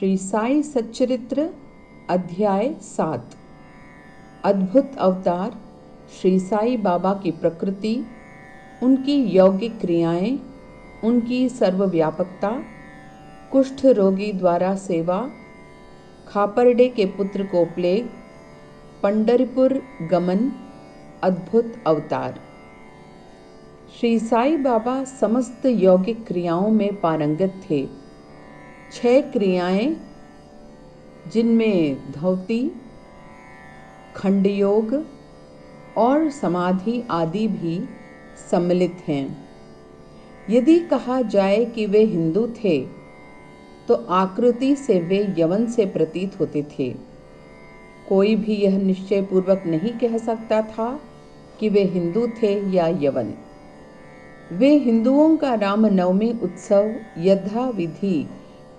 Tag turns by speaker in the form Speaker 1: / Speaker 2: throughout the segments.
Speaker 1: श्री साई सच्चरित्र अध्याय 7। अद्भुत अवतार श्री साई बाबा की प्रकृति, उनकी यौगिक क्रियाएं, उनकी सर्वव्यापकता, कुष्ठ रोगी द्वारा सेवा, खापरडे के पुत्र को प्लेग, पंडरपुर गमन, अद्भुत अवतार। श्री साई बाबा समस्त यौगिक क्रियाओं में पारंगत थे। 6 क्रियाएं, जिनमें धौती, खंड योग और समाधि आदि भी सम्मिलित हैं। यदि कहा जाए कि वे हिंदू थे तो आकृति से वे यवन से प्रतीत होते थे। कोई भी यह निश्चय पूर्वक नहीं कह सकता था कि वे हिंदू थे या यवन। वे हिंदुओं का रामनवमी उत्सव यथाविधि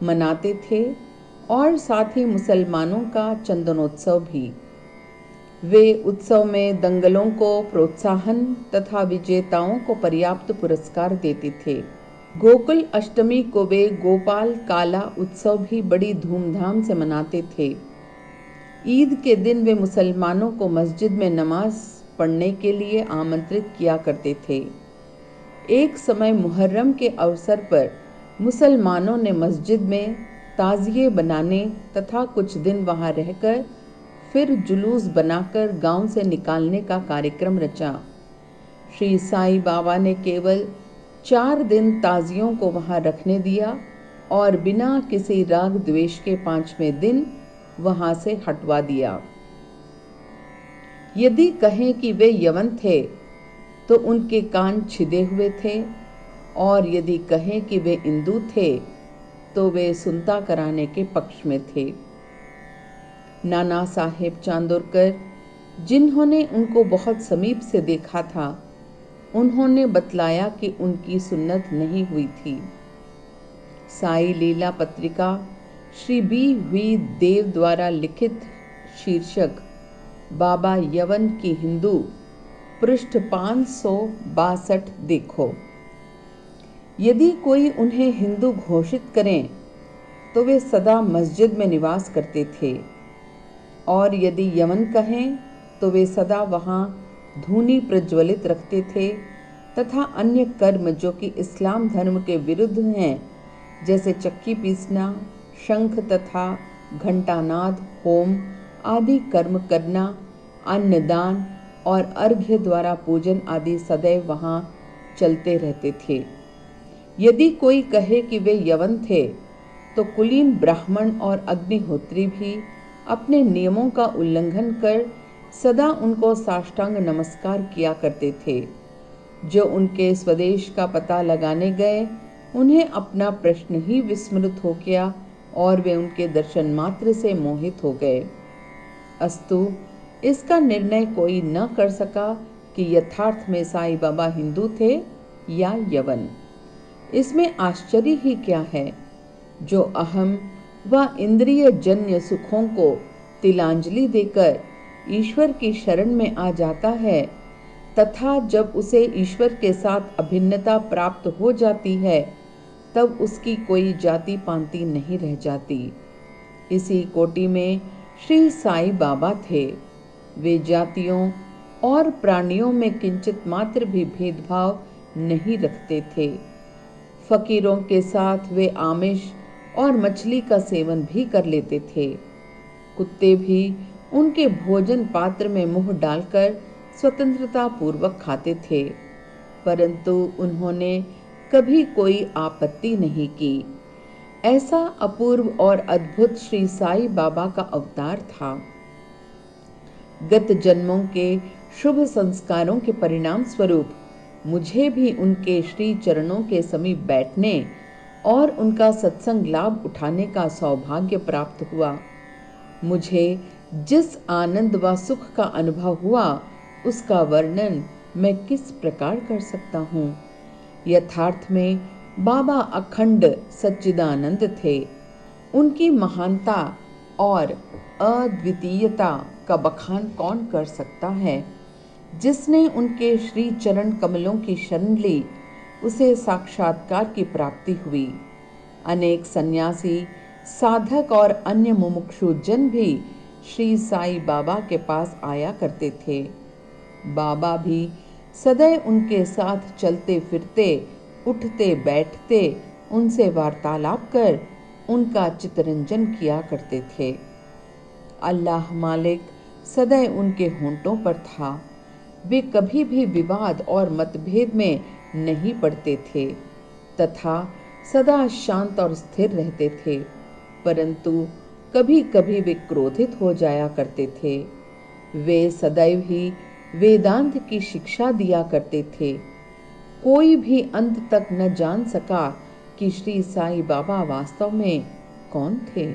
Speaker 1: मनाते थे और साथ ही मुसलमानों का चंदनोत्सव भी। वे उत्सव में दंगलों को प्रोत्साहन तथा विजेताओं को पर्याप्त पुरस्कार देते थे। गोकुल अष्टमी को वे गोपाल काला उत्सव भी बड़ी धूमधाम से मनाते थे। ईद के दिन वे मुसलमानों को मस्जिद में नमाज पढ़ने के लिए आमंत्रित किया करते थे। एक समय मुहर्रम के अवसर पर मुसलमानों ने मस्जिद में ताज़िए बनाने तथा कुछ दिन वहां रहकर फिर जुलूस बनाकर गांव से निकालने का कार्यक्रम रचा। श्री साई बाबा ने केवल 4 दिन ताजियों को वहां रखने दिया और बिना किसी राग द्वेष के 5वें दिन वहां से हटवा दिया। यदि कहें कि वे यवन थे तो उनके कान छिदे हुए थे, और यदि कहें कि वे हिंदू थे तो वे सुनता कराने के पक्ष में थे। नाना साहेब चांदोरकर, जिन्होंने उनको बहुत समीप से देखा था, उन्होंने बतलाया कि उनकी सुन्नत नहीं हुई थी। साई लीला पत्रिका श्री बी देव द्वारा लिखित, शीर्षक बाबा यवन की हिंदू, पृष्ठ 562 देखो। यदि कोई उन्हें हिंदू घोषित करें तो वे सदा मस्जिद में निवास करते थे, और यदि यवन कहें तो वे सदा वहां धूनी प्रज्वलित रखते थे तथा अन्य कर्म जो कि इस्लाम धर्म के विरुद्ध हैं, जैसे चक्की पीसना, शंख तथा घंटानाद, होम आदि कर्म करना, अन्नदान और अर्घ्य द्वारा पूजन आदि सदैव वहां चलते रहते थे। यदि कोई कहे कि वे यवन थे तो कुलीन ब्राह्मण और अग्निहोत्री भी अपने नियमों का उल्लंघन कर सदा उनको साष्टांग नमस्कार किया करते थे। जो उनके स्वदेश का पता लगाने गए, उन्हें अपना प्रश्न ही विस्मृत हो गया और वे उनके दर्शन मात्र से मोहित हो गए। अस्तु, इसका निर्णय कोई न कर सका कि यथार्थ में साई बाबा हिंदू थे या यवन। इसमें आश्चर्य ही क्या है। जो अहम व इंद्रिय जन्य सुखों को तिलांजलि देकर ईश्वर की शरण में आ जाता है, तथा जब उसे ईश्वर के साथ अभिन्नता प्राप्त हो जाती है, तब उसकी कोई जाति पांति नहीं रह जाती। इसी कोटि में श्री साई बाबा थे। वे जातियों और प्राणियों में किंचित मात्र भी भेदभाव नहीं रखते थे। फकीरों के साथ वे आमिष और मछली का सेवन भी कर लेते थे। कुत्ते भी उनके भोजन पात्र में मुंह डालकर स्वतंत्रता पूर्वक खाते थे, परंतु उन्होंने कभी कोई आपत्ति नहीं की। ऐसा अपूर्व और अद्भुत श्री साई बाबा का अवतार था। गत जन्मों के शुभ संस्कारों के परिणाम स्वरूप मुझे भी उनके श्री चरणों के समीप बैठने और उनका सत्संग लाभ उठाने का सौभाग्य प्राप्त हुआ। मुझे जिस आनंद व सुख का अनुभव हुआ, उसका वर्णन मैं किस प्रकार कर सकता हूँ। यथार्थ में बाबा अखंड सच्चिदानंद थे। उनकी महानता और अद्वितीयता का बखान कौन कर सकता है। जिसने उनके श्री चरण कमलों की शरण ली, उसे साक्षात्कार की प्राप्ति हुई। अनेक सन्यासी साधक और अन्य मुमुक्षु जन भी श्री साईं बाबा के पास आया करते थे। बाबा भी सदैव उनके साथ चलते फिरते, उठते बैठते, उनसे वार्तालाप कर उनका चित्तरंजन किया करते थे। अल्लाह मालिक सदैव उनके होंठों पर था। वे कभी भी विवाद और मतभेद में नहीं पड़ते थे तथा सदा शांत और स्थिर रहते थे, परंतु कभी कभी वे क्रोधित हो जाया करते थे। वे सदैव ही वेदांत की शिक्षा दिया करते थे। कोई भी अंत तक न जान सका कि श्री साईं बाबा वास्तव में कौन थे।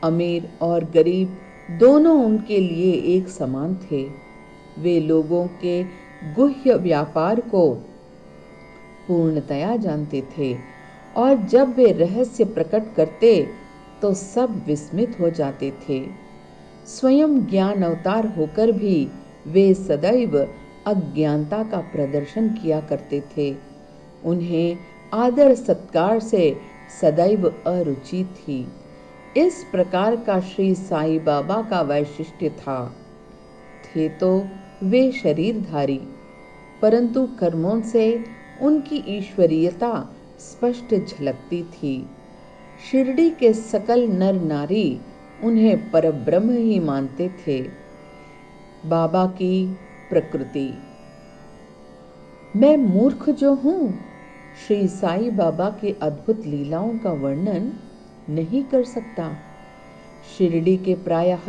Speaker 1: अमीर और गरीब दोनों उनके लिए एक समान थे। वे लोगों के गुह्य व्यापार को पूर्णतया जानते थे और जब वे रहस्य प्रकट करते तो सब विस्मित हो जाते थे। स्वयं ज्ञान अवतार होकर भी वे सदैव अज्ञानता का प्रदर्शन किया करते थे। उन्हें आदर सत्कार से सदैव अरुचि थी। इस प्रकार का श्री साईं बाबा का वैशिष्ट्य था। थे तो वे शरीरधारी, परंतु कर्मों से उनकी ईश्वरीयता स्पष्ट झलकती थी। शिरडी के सकल नर नारी उन्हें परब्रह्म ही मानते थे। बाबा की प्रकृति। मैं मूर्ख जो हूँ, श्री साईं बाबा की अद्भुत लीलाओं का वर्णन नहीं कर सकता। शिरडी के प्रायः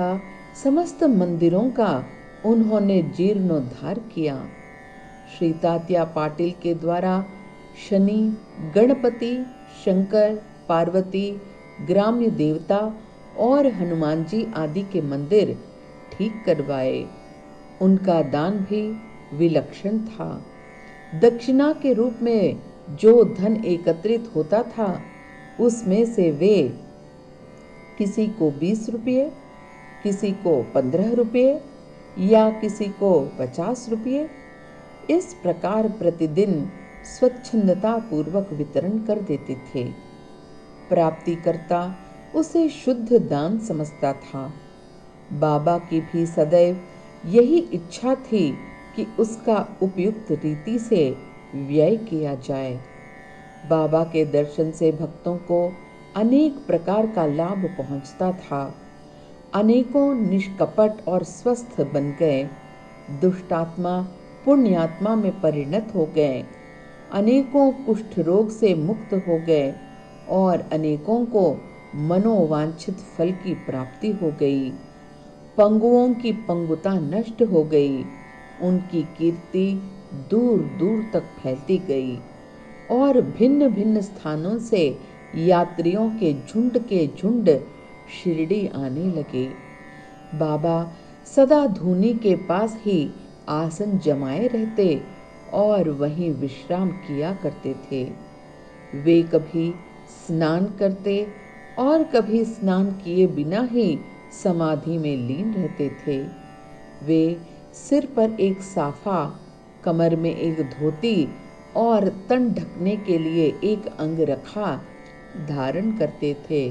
Speaker 1: समस्त मंदिरों का उन्होंने जीर्णोद्धार किया। श्री तात्या पाटिल के द्वारा शनि, गणपति, शंकर, पार्वती, ग्राम्य देवता और हनुमान जी आदि के मंदिर ठीक करवाए। उनका दान भी विलक्षण था। दक्षिणा के रूप में जो धन एकत्रित होता था, उसमें से वे किसी को 20 रुपये, किसी को 15 रुपये या किसी को 50 रुपये इस प्रकार प्रतिदिन स्वच्छंदता पूर्वक वितरण कर देते थे। प्राप्तिकर्ता उसे शुद्ध दान समझता था। बाबा की भी सदैव यही इच्छा थी कि उसका उपयुक्त रीति से व्यय किया जाए। बाबा के दर्शन से भक्तों को अनेक प्रकार का लाभ पहुंचता था। अनेकों निष्कपट और स्वस्थ बन गए। दुष्टात्मा पुण्यात्मा में परिणत हो गए। अनेकों कुष्ठ रोग से मुक्त हो गए और अनेकों को मनोवांछित फल की प्राप्ति हो गई। पंगुओं की पंगुता नष्ट हो गई। उनकी कीर्ति दूर दूर तक फैलती गई और भिन्न भिन्न स्थानों से यात्रियों के झुंड शिरडी आने लगे। बाबा सदा धूनी के पास ही आसन जमाए रहते और वहीं विश्राम किया करते थे। वे कभी स्नान करते और कभी स्नान किए बिना ही समाधि में लीन रहते थे। वे सिर पर एक साफा, कमर में एक धोती और तन ढकने के लिए एक अंगरखा धारण करते थे।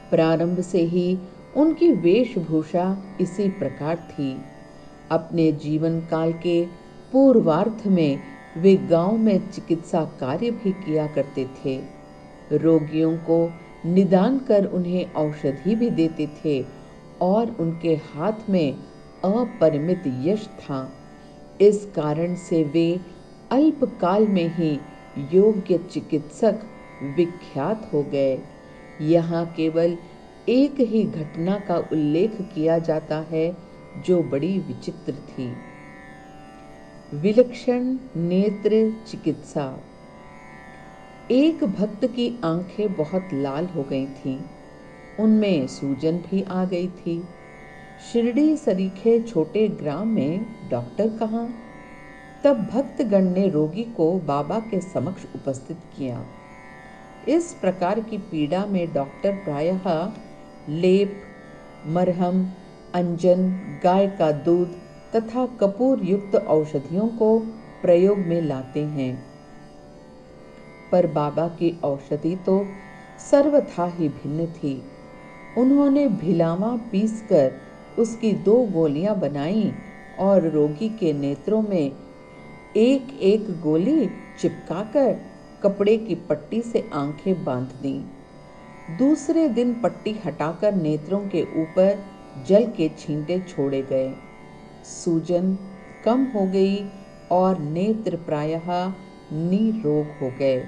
Speaker 1: प्रारंभ से ही उनकी वेशभूषा इसी प्रकार थी। अपने जीवन काल के पूर्वार्ध में वे गांव में चिकित्सा कार्य भी किया करते थे। रोगियों को निदान कर उन्हें औषधि भी देते थे और उनके हाथ में अपरिमित यश था। इस कारण से वे अल्पकाल में ही योग्य चिकित्सक विख्यात हो गए। यहाँ केवल एक ही घटना का उल्लेख किया जाता है जो बड़ी विचित्र थी। विलक्षण नेत्र चिकित्सा। एक भक्त की आंखें बहुत लाल हो गई थीं। उनमें सूजन भी आ गई थी। शिरडी सरीखे छोटे ग्राम में डॉक्टर कहाँ? तब भक्तगण ने रोगी को बाबा के समक्ष उपस्थित किया। इस प्रकार की पीड़ा में डॉक्टर प्रायः लेप, मरहम, अंजन, गाय का दूध तथा कपूर युक्त औषधियों को प्रयोग में लाते हैं, पर बाबा की औषधि तो सर्वथा ही भिन्न थी। उन्होंने भिलावा पीसकर उसकी 2 गोलियां बनाई और रोगी के नेत्रों में एक एक गोली चिपकाकर कपड़े की पट्टी से आंखें बांध दी। दूसरे दिन पट्टी हटाकर नेत्रों के ऊपर जल के छींटे छोड़े गए। सूजन कम हो गई और नेत्र प्रायः निरोग हो गए।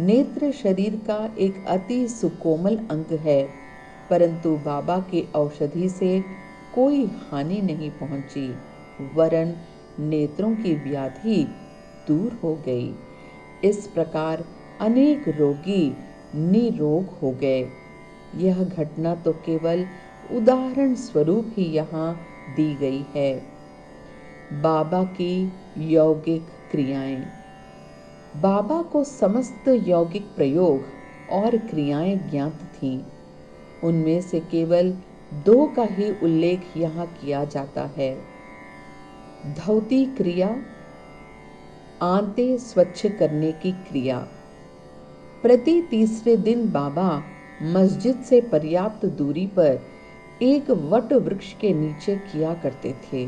Speaker 1: नेत्र शरीर का एक अति सुकोमल अंग है, परंतु बाबा की औषधि से कोई हानि नहीं पहुंची, वरन नेत्रों की व्याधि दूर हो गई। इस प्रकार अनेक रोगी निरोग हो गए। यह घटना तो केवल उदाहरण स्वरूप ही यहाँ दी गई है। बाबा की यौगिक क्रियाएं। बाबा को समस्त यौगिक प्रयोग और क्रियाएं ज्ञात थीं। उनमें से केवल 2 का ही उल्लेख यहाँ किया जाता है। धौती क्रिया, आंते स्वच्छ करने की क्रिया। प्रति तीसरे दिन बाबा मस्जिद से पर्याप्त दूरी पर एक वट वृक्ष के नीचे किया करते थे।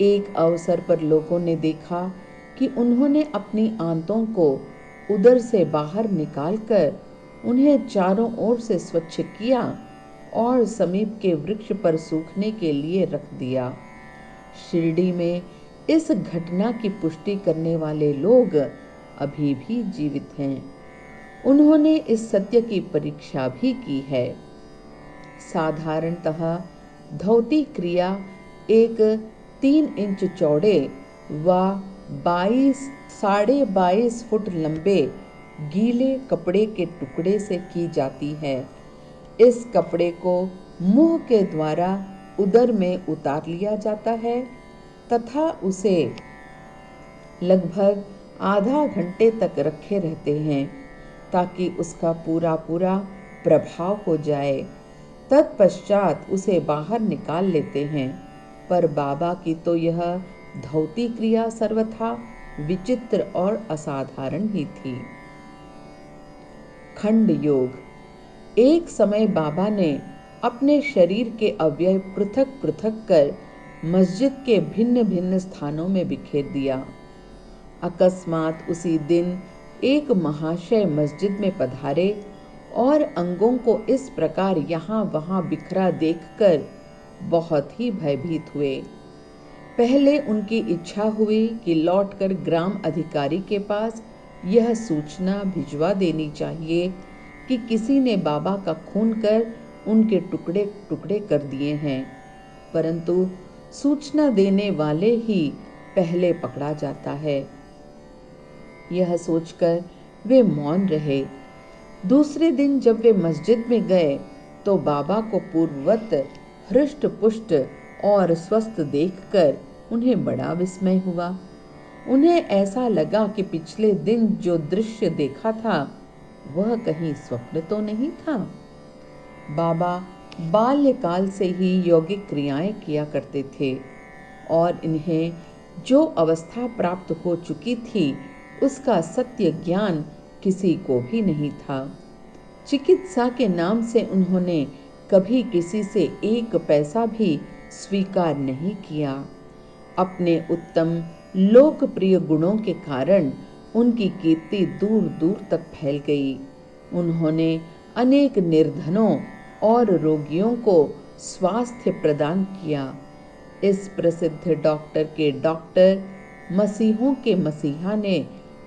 Speaker 1: एक अवसर पर लोगों ने देखा कि उन्होंने अपनी आंतों को उदर से बाहर निकालकर उन्हें चारों ओर से स्वच्छ किया और समीप के वृक्ष पर सूखने के लिए रख दिया। शिरडी में इस घटना की पुष्टि करने वाले लोग अभी भी जीवित हैं। उन्होंने इस सत्य की परीक्षा भी की है। साधारणतः धौती क्रिया एक 3 इंच चौड़े व 22.5 फुट लंबे गीले कपड़े के टुकड़े से की जाती है। इस कपड़े को मुंह के द्वारा उदर में उतार लिया जाता है तथा उसे लगभग आधा घंटे तक रखे रहते हैं ताकि उसका पूरा प्रभाव हो जाए। तत्पश्चात उसे बाहर निकाल लेते हैं। पर बाबा की तो यह धौती क्रिया सर्वथा विचित्र और असाधारण ही थी। खंड योग। एक समय बाबा ने अपने शरीर के अवयव पृथक पृथक कर मस्जिद के भिन्न भिन्न स्थानों में बिखेर दिया। अकस्मात उसी दिन एक महाशय मस्जिद में पधारे और अंगों को इस प्रकार यहाँ वहाँ बिखरा देखकर बहुत ही भयभीत हुए। पहले उनकी इच्छा हुई कि लौटकर ग्राम अधिकारी के पास यह सूचना भिजवा देनी चाहिए कि किसी ने बाबा का खून कर उनके टुकड़े टुकड़े कर दिए हैं, परंतु सूचना देने वाले ही पहले पकड़ा जाता है। यह सोचकर वे मौन रहे। दूसरे दिन जब वे मस्जिद में गए तो बाबा को पूर्ववत हृष्ट पुष्ट और स्वस्थ देखकर उन्हें बड़ा विस्मय हुआ। उन्हें ऐसा लगा कि पिछले दिन जो दृश्य देखा था वह कहीं स्वप्न तो नहीं था। बाबा बाल्यकाल से ही यौगिक क्रियाएं किया करते थे और इन्हें जो अवस्था प्राप्त हो चुकी थी उसका सत्य ज्ञान किसी को भी नहीं था। चिकित्सा के नाम से उन्होंने कभी किसी से 1 पैसा भी स्वीकार नहीं किया। अपने उत्तम लोकप्रिय गुणों के कारण उनकी कीर्ति दूर दूर तक फैल गई। उन्होंने अनेक निर्धनों और रोगियों को स्वास्थ्य प्रदान किया। इस प्रसिद्ध डॉक्टर के डॉक्टर, मसीहों के मसीहा ने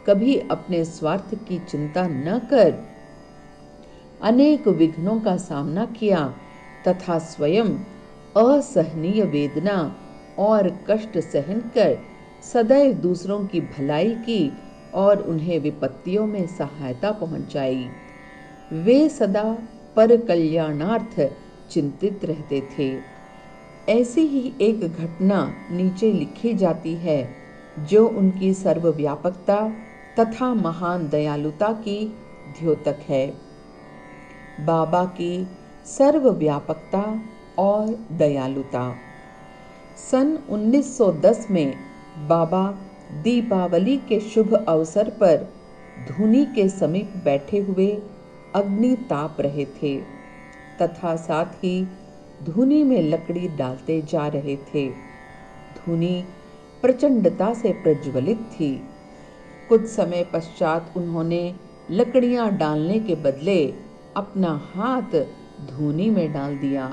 Speaker 1: कभी अपने स्वार्थ की चिंता न कर अनेक विघ्नों का सामना किया तथा स्वयं असहनीय वेदना और कष्ट सहन कर सदैव दूसरों की भलाई की और उन्हें विपत्तियों में सहायता पहुंचाई। वे सदा पर कल्याणार्थ चिंतित रहते थे। ऐसी ही एक घटना नीचे लिखी जाती है जो उनकी सर्वव्यापकता तथा महान दयालुता की द्योतक है। बाबा की सर्वव्यापकता और दयालुता। सन 1910 में बाबा दीपावली के शुभ अवसर पर धुनी के समीप बैठे हुए अग्नि ताप रहे थे तथा साथ ही धूनी में लकड़ी डालते जा रहे थे। धूनी प्रचंडता से प्रज्वलित थी। कुछ समय पश्चात उन्होंने लकड़ियां डालने के बदले अपना हाथ धूनी में डाल दिया।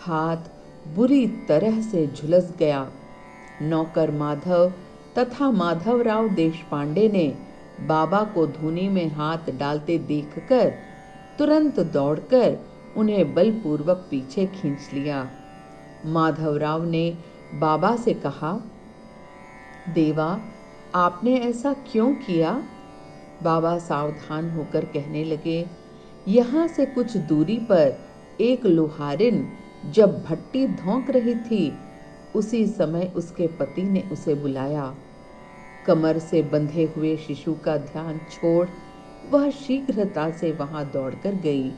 Speaker 1: हाथ बुरी तरह से झुलस गया। नौकर माधव तथा माधवराव देशपांडे ने बाबा को धूनी में हाथ डालते देखकर तुरंत दौड़कर उन्हें बलपूर्वक पीछे खींच लिया। माधवराव ने बाबा से कहा, देवा, आपने ऐसा क्यों किया? बाबा सावधान होकर कहने लगे, यहाँ से कुछ दूरी पर एक लोहारिन जब भट्टी धोंक रही थी, उसी समय उसके पति ने उसे बुलाया। कमर से बंधे हुए शिशु का ध्यान छोड़ वह शीघ्रता से वहां दौड़कर गई।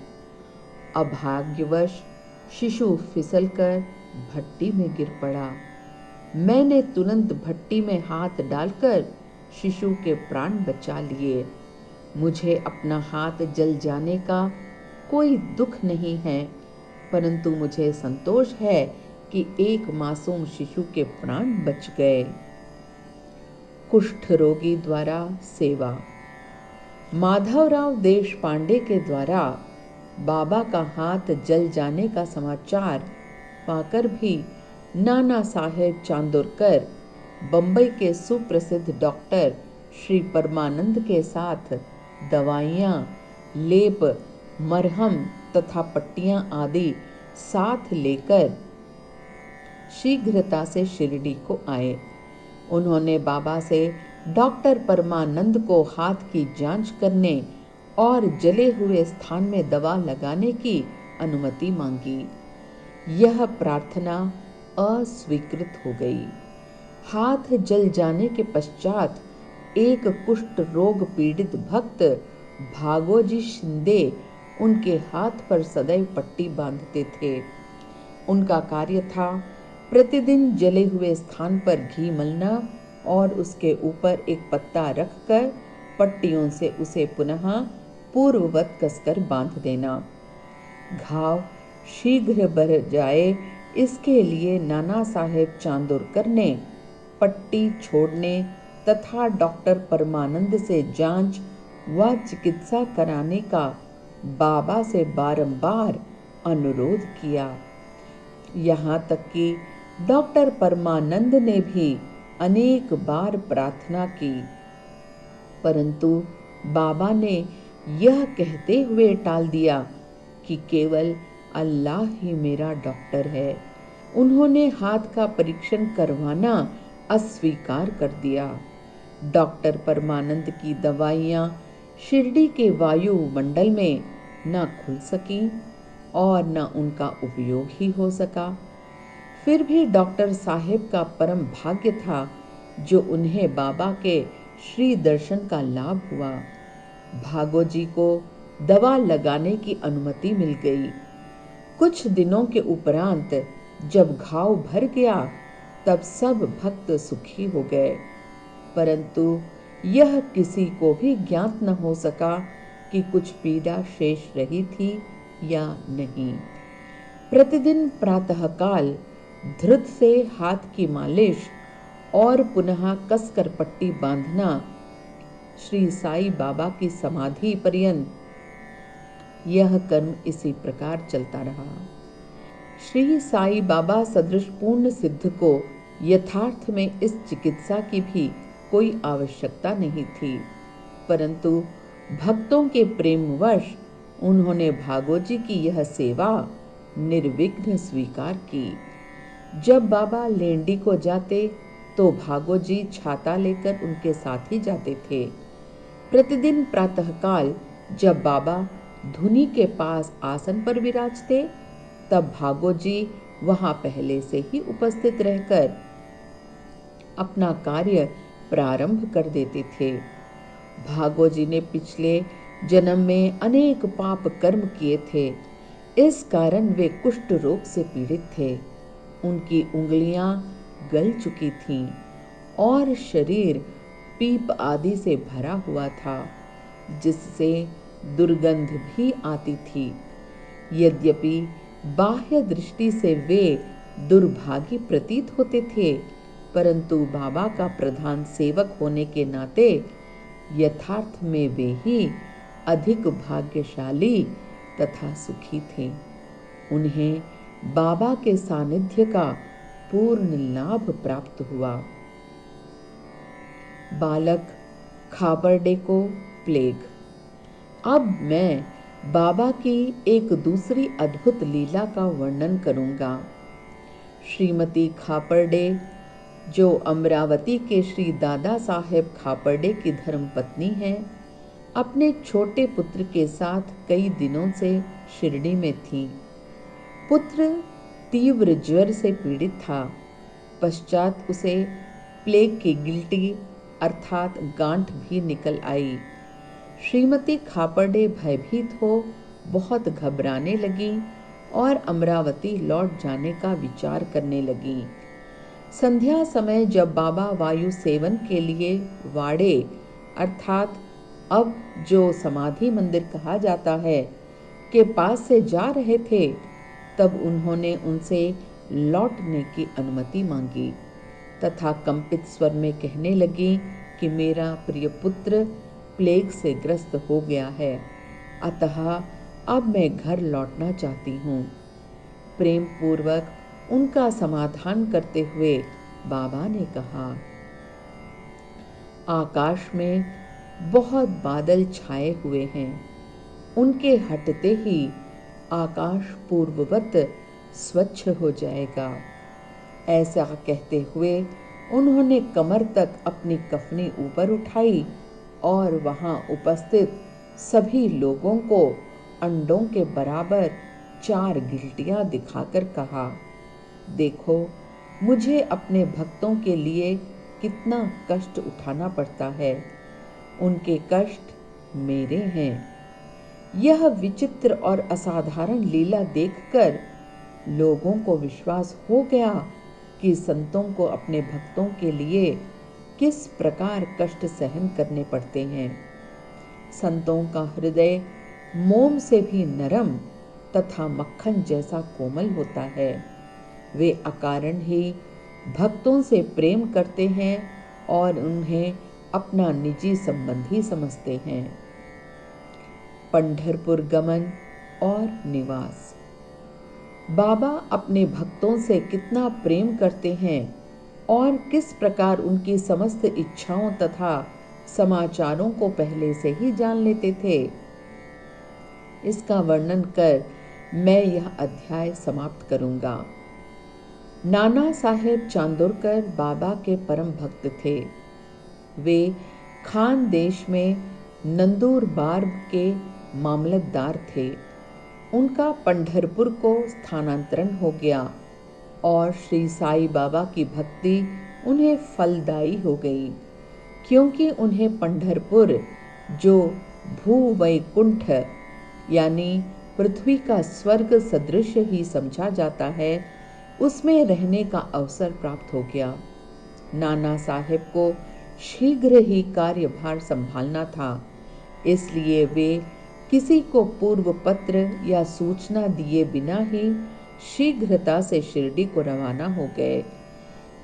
Speaker 1: अभाग्यवश शिशु फिसलकर भट्टी में गिर पड़ा। मैंने तुरंत भट्टी में हाथ डालकर शिशु के प्राण बचा लिए। मुझे अपना हाथ जल जाने का कोई दुख नहीं है, परंतु मुझे संतोष है कि एक मासूम शिशु के प्राण बच गए। कुष्ठ रोगी द्वारा सेवा। माधवराव देशपांडे के द्वारा बाबा का हाथ जल जाने का समाचार पाकर भी नाना साहेब चांदोरकर बंबई के सुप्रसिद्ध डॉक्टर श्री परमानंद के साथ दवाइयाँ, लेप, मरहम तथा पट्टियाँ आदि साथ लेकर शीघ्रता से शिरडी को आए। उन्होंने बाबा से डॉक्टर परमानंद को हाथ की जांच करने और जले हुए स्थान में दवा लगाने की अनुमति मांगी। यह प्रार्थना अस्वीकृत हो गई। हाथ जल जाने के पश्चात एक कुष्ठ रोग पीड़ित भक्त भागोजी शिंदे उनके हाथ पर सदैव पट्टी बांधते थे। उनका कार्य था प्रतिदिन जले हुए स्थान पर घी मलना और उसके ऊपर एक पत्ता रखकर पट्टियों से उसे पुनः पूर्ववत कसकर बांध देना। घाव शीघ्र भर जाए, इसके लिए नाना साहेब चांदोरकर ने पट्टी छोड़ने तथा डॉक्टर परमानंद से जांच व चिकित्सा कराने का बाबा से बारंबार अनुरोध किया। यहाँ तक कि डॉक्टर परमानंद ने भी अनेक बार प्रार्थना की, परंतु बाबा ने यह कहते हुए टाल दिया कि केवल अल्लाह ही मेरा डॉक्टर है। उन्होंने हाथ का परीक्षण करवाना अस्वीकार कर दिया। डॉक्टर परमानंद की दवाइयाँ शिरडी के वायुमंडल में न खुल सकी और न उनका उपयोग ही हो सका। फिर भी डॉक्टर साहेब का परम भाग्य था जो उन्हें बाबा के श्री दर्शन का लाभ हुआ। भागोजी को दवा लगाने की अनुमति मिल गई। कुछ दिनों के उपरांत जब घाव भर गया तब सब भक्त सुखी हो गए, परंतु यह किसी को भी ज्ञात न हो सका कि कुछ पीड़ा शेष रही थी या नहीं। प्रतिदिन प्रातःकाल धृत से हाथ की मालिश और पुनः कसकर पट्टी बांधना श्री साई बाबा की समाधि पर्यंत यह कर्म इसी प्रकार चलता रहा। श्री साई बाबा सदृश पूर्ण सिद्ध को यथार्थ में इस चिकित्सा की भी कोई आवश्यकता नहीं थी, परंतु भक्तों के प्रेमवश उन्होंने भागोजी की यह सेवा निर्विघ्न स्वीकार की। जब बाबा लेंडी को जाते तो भागोजी छाता लेकर उनके साथ ही जाते थे। प्रतिदिन प्रातःकाल जब बाबा धुनी के पास आसन पर विराजते तब भागोजी वहां पहले से ही उपस्थित रहकर अपना कार्य प्रारंभ कर देते थे। भागोजी ने पिछले जन्म में अनेक पाप कर्म किए थे, इस कारण वे कुष्ठ रोग से पीड़ित थे। उनकी उंगलियां गल चुकी थीं और शरीर पीप आदि से भरा हुआ था, जिससे दुर्गंध भी आती थी। यद्यपि बाह्य दृष्टि से वे दुर्भागी प्रतीत होते थे, परंतु बाबा का प्रधान सेवक होने के नाते यथार्थ में वे ही अधिक भाग्यशाली तथा सुखी थे। उन्हें बाबा के सानिध्य का पूर्ण लाभ प्राप्त हुआ। बालक खाबरडे को प्लेग। अब मैं बाबा की एक दूसरी अद्भुत लीला का वर्णन करूंगा। श्रीमती खापर्डे, जो अमरावती के श्री दादा साहेब खापर्डे की धर्मपत्नी हैं, अपने छोटे पुत्र के साथ कई दिनों से शिरडी में थीं। पुत्र तीव्र ज्वर से पीड़ित था। पश्चात उसे प्लेग की गिल्टी अर्थात गांठ भी निकल आई। श्रीमती खापर्डे भयभीत हो बहुत घबराने लगी और अमरावती लौट जाने का विचार करने लगी। संध्या समय जब बाबा वायु सेवन के लिए वाड़े अर्थात अब जो समाधि मंदिर कहा जाता है के पास से जा रहे थे, तब उन्होंने उनसे लौटने की अनुमति मांगी तथा कंपित स्वर में कहने लगी कि मेरा प्रिय पुत्र प्लेग से ग्रस्त हो गया है, अतः अब मैं घर लौटना चाहती हूँ। प्रेम पूर्वक उनका समाधान करते हुए बाबा ने कहा, आकाश में बहुत बादल छाए हुए हैं, उनके हटते ही आकाश पूर्ववत स्वच्छ हो जाएगा। ऐसा कहते हुए उन्होंने कमर तक अपनी कफनी ऊपर उठाई और वहां उपस्थित सभी लोगों को अंडों के बराबर 4 गिल्टियां दिखाकर कहा, देखो मुझे अपने भक्तों के लिए कितना कष्ट उठाना पड़ता है, उनके कष्ट मेरे हैं। यह विचित्र और असाधारण लीला देखकर लोगों को विश्वास हो गया कि संतों को अपने भक्तों के लिए किस प्रकार कष्ट सहन करने पड़ते हैं। संतों का हृदय मोम से भी नरम तथा मक्खन जैसा कोमल होता है। वे अकारण ही भक्तों से प्रेम करते हैं और उन्हें अपना निजी संबंधी समझते हैं। पंढरपुर गमन और निवास। बाबा अपने भक्तों से कितना प्रेम करते हैं और किस प्रकार उनकी समस्त इच्छाओं तथा समाचारों को पहले से ही जान लेते थे, इसका वर्णन कर मैं यह अध्याय समाप्त करूंगा। नाना साहेब चांदोरकर बाबा के परम भक्त थे। वे खान देश में नंदुरबार के मामलतदार थे। उनका पंढरपुर को स्थानांतरण हो गया और श्री साईं बाबा की भक्ति उन्हें फलदायी हो गई, क्योंकि उन्हें पंढरपुर, जो भूवैकुंठ यानी पृथ्वी का स्वर्ग सदृश ही समझा जाता है, उसमें रहने का अवसर प्राप्त हो गया। नाना साहेब को शीघ्र ही कार्यभार संभालना था, इसलिए वे किसी को पूर्व पत्र या सूचना दिए बिना ही शीघ्रता से शिरडी को रवाना हो गए।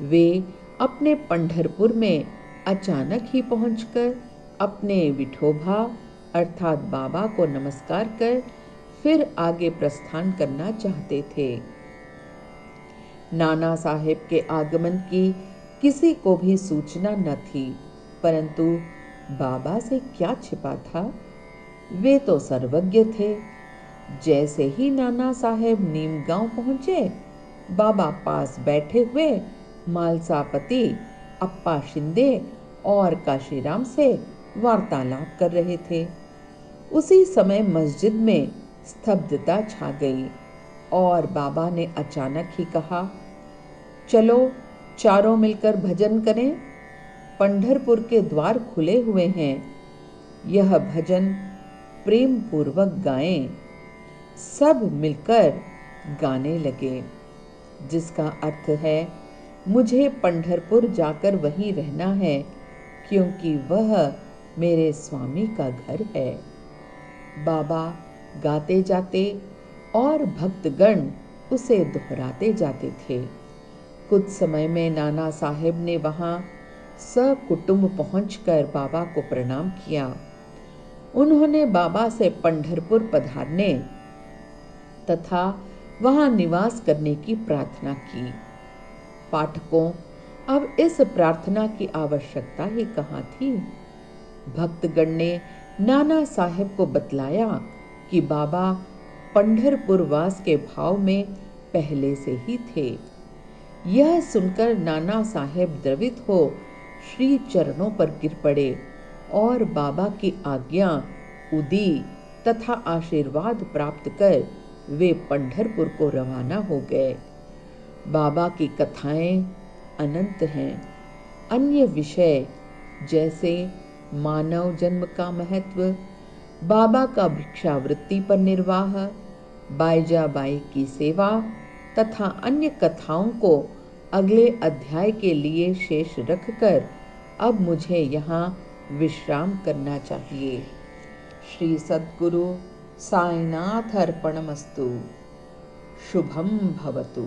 Speaker 1: वे अपने पंढरपुर में अचानक ही पहुंचकर अपने विठोबा अर्थात बाबा को नमस्कार कर फिर आगे प्रस्थान करना चाहते थे। नाना साहेब के आगमन की किसी को भी सूचना न थी, परंतु बाबा से क्या छिपा था, वे तो सर्वज्ञ थे। जैसे ही नाना साहेब नीमगांव पहुंचे, बाबा पास बैठे हुए मालसापति अप्पा शिंदे और काशीराम से वार्तालाप कर रहे थे। उसी समय मस्जिद में स्तब्धता छा गई और बाबा ने अचानक ही कहा, चलो चारों मिलकर भजन करें। पंढरपुर के द्वार खुले हुए हैं, यह भजन प्रेम पूर्वक गाएं। सब मिलकर गाने लगे, जिसका अर्थ है मुझे पंढरपुर जाकर वहीं रहना है, क्योंकि वह मेरे स्वामी का घर है। बाबा गाते जाते और भक्तगण उसे दोहराते जाते थे। कुछ समय में नाना साहेब ने वहां सकुटुंब पहुंचकर बाबा को प्रणाम किया। उन्होंने बाबा से पंढरपुर पधारने तथा वहां निवास करने की प्रार्थना की। पाठकों, अब इस प्रार्थना की आवश्यकता ही कहाँ थी। भक्तगण ने नाना साहेब को बतलाया कि बाबा पंढरपुर वास के भाव में पहले से ही थे। यह सुनकर नाना साहेब द्रवित हो श्री चरणों पर गिर पड़े और बाबा की आज्ञा उदी तथा आशीर्वाद प्राप्त कर वे पंढरपुर को रवाना हो गए। बाबा की कथाएं अनंत हैं। अन्य विषय जैसे मानव जन्म का महत्व, बाबा का भिक्षावृत्ति पर निर्वाह, बाईजा बाई की सेवा तथा अन्य कथाओं को अगले अध्याय के लिए शेष रखकर अब मुझे यहाँ विश्राम करना चाहिए। श्री सद्गुरु साईनाथ अर्पणमस्तु। शुभम भवतु।